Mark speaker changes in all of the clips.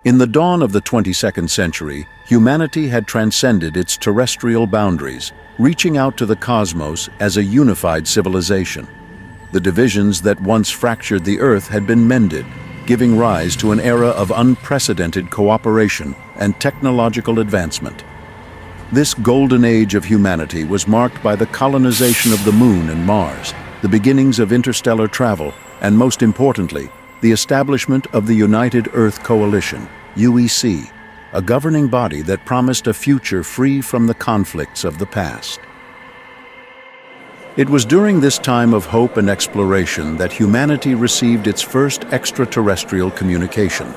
Speaker 1: In the dawn of the 22nd century, humanity had transcended its terrestrial boundaries, reaching out to the cosmos as a unified civilization. The divisions that once fractured the Earth had been mended, giving rise to an era of unprecedented cooperation and technological advancement. This golden age of humanity was marked by the colonization of the Moon and Mars, the beginnings of interstellar travel, and most importantly, the establishment of the United Earth Coalition, UEC, a governing body that promised a future free from the conflicts of the past. It was during this time of hope and exploration that humanity received its first extraterrestrial communication.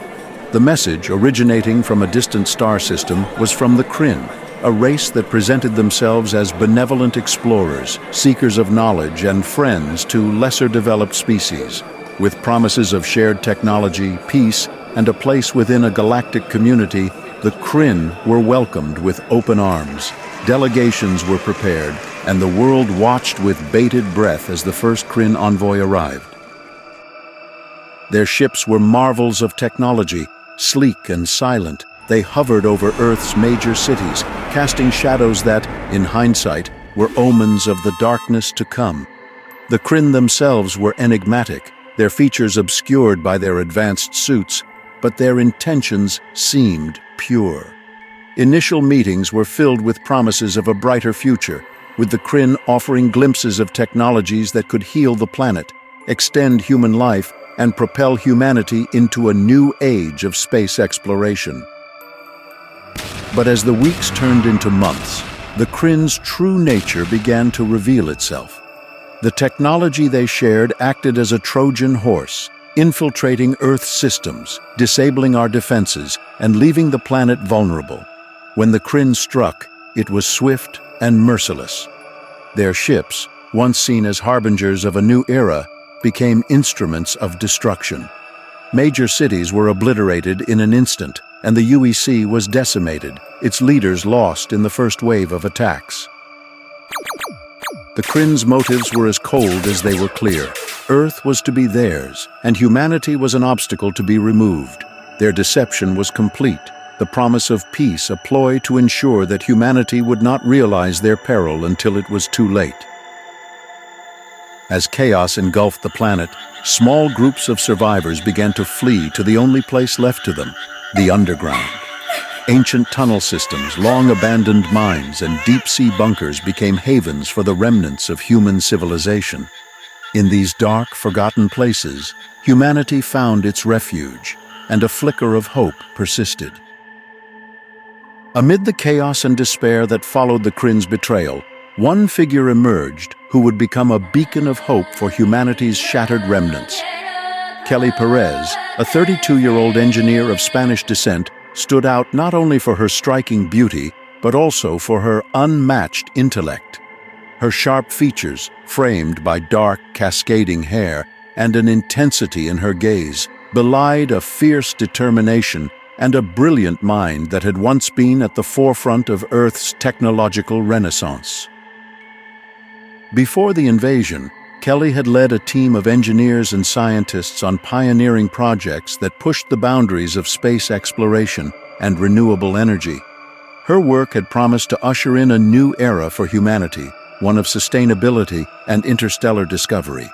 Speaker 1: The message, originating from a distant star system, was from the Kryn, a race that presented themselves as benevolent explorers, seekers of knowledge, and friends to lesser-developed species. With promises of shared technology, peace, and a place within a galactic community, the Kryn were welcomed with open arms. Delegations were prepared, and the world watched with bated breath as the first Kryn envoy arrived. Their ships were marvels of technology, sleek and silent. They hovered over Earth's major cities, casting shadows that, in hindsight, were omens of the darkness to come. The Kryn themselves were enigmatic, their features obscured by their advanced suits, but their intentions seemed pure. Initial meetings were filled with promises of a brighter future, with the Kryn offering glimpses of technologies that could heal the planet, extend human life, and propel humanity into a new age of space exploration. But as the weeks turned into months, the Kryn's true nature began to reveal itself. The technology they shared acted as a Trojan horse, infiltrating Earth's systems, disabling our defenses, and leaving the planet vulnerable. When the Kryn struck, it was swift and merciless. Their ships, once seen as harbingers of a new era, became instruments of destruction. Major cities were obliterated in an instant, and the UEC was decimated, its leaders lost in the first wave of attacks. The Kryn's motives were as cold as they were clear. Earth was to be theirs, and humanity was an obstacle to be removed. Their deception was complete, the promise of peace a ploy to ensure that humanity would not realize their peril until it was too late. As chaos engulfed the planet, small groups of survivors began to flee to the only place left to them, the underground. Ancient tunnel systems, long-abandoned mines, and deep-sea bunkers became havens for the remnants of human civilization. In these dark, forgotten places, humanity found its refuge, and a flicker of hope persisted. Amid the chaos and despair that followed the Kryn's betrayal, one figure emerged who would become a beacon of hope for humanity's shattered remnants. Perez, a 32-year-old engineer of Spanish descent, stood out not only for her striking beauty, but also for her unmatched intellect. Her sharp features, framed by dark, cascading hair, and an intensity in her gaze, belied a fierce determination and a brilliant mind that had once been at the forefront of Earth's technological renaissance. Before the invasion, Kelly had led a team of engineers and scientists on pioneering projects that pushed the boundaries of space exploration and renewable energy. Her work had promised to usher in a new era for humanity, one of sustainability and interstellar discovery.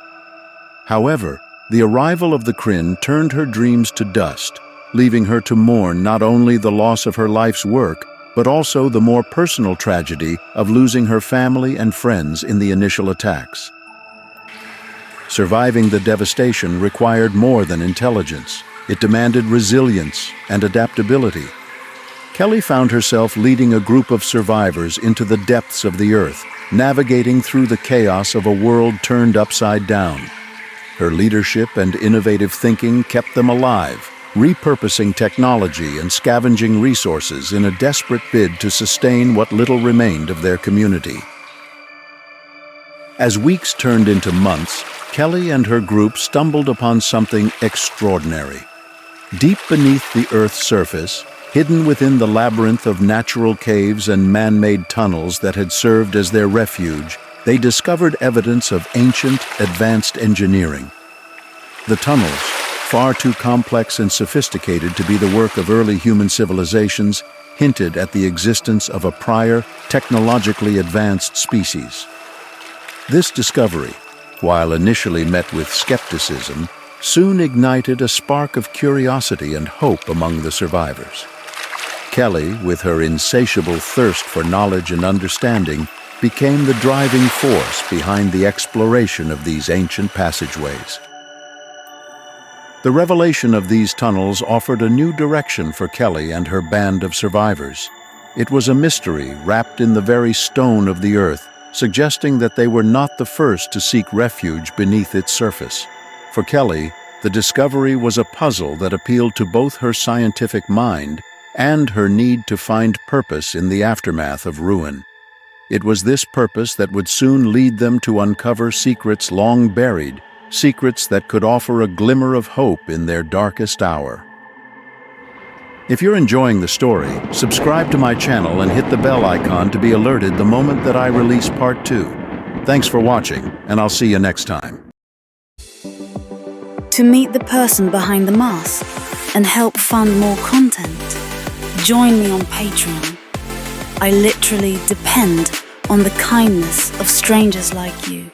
Speaker 1: However, the arrival of the Kryn turned her dreams to dust, leaving her to mourn not only the loss of her life's work, but also the more personal tragedy of losing her family and friends in the initial attacks. Surviving the devastation required more than intelligence. It demanded resilience and adaptability. Kelly found herself leading a group of survivors into the depths of the Earth, navigating through the chaos of a world turned upside down. Her leadership and innovative thinking kept them alive, repurposing technology and scavenging resources in a desperate bid to sustain what little remained of their community. As weeks turned into months, Kelly and her group stumbled upon something extraordinary. Deep beneath the Earth's surface, hidden within the labyrinth of natural caves and man-made tunnels that had served as their refuge, they discovered evidence of ancient, advanced engineering. The tunnels, far too complex and sophisticated to be the work of early human civilizations, hinted at the existence of a prior, technologically advanced species. This discovery, while initially met with skepticism, soon ignited a spark of curiosity and hope among the survivors. Kelly, with her insatiable thirst for knowledge and understanding, became the driving force behind the exploration of these ancient passageways. The revelation of these tunnels offered a new direction for Kelly and her band of survivors. It was a mystery wrapped in the very stone of the earth, suggesting that they were not the first to seek refuge beneath its surface. For Kelly, the discovery was a puzzle that appealed to both her scientific mind and her need to find purpose in the aftermath of ruin. It was this purpose that would soon lead them to uncover secrets long buried, secrets that could offer a glimmer of hope in their darkest hour. If you're enjoying the story, subscribe to my channel and hit the bell icon to be alerted the moment that I release part 2. Thanks for watching, and I'll see you next time.
Speaker 2: To meet the person behind the mask and help fund more content, join me on Patreon. I literally depend on the kindness of strangers like you.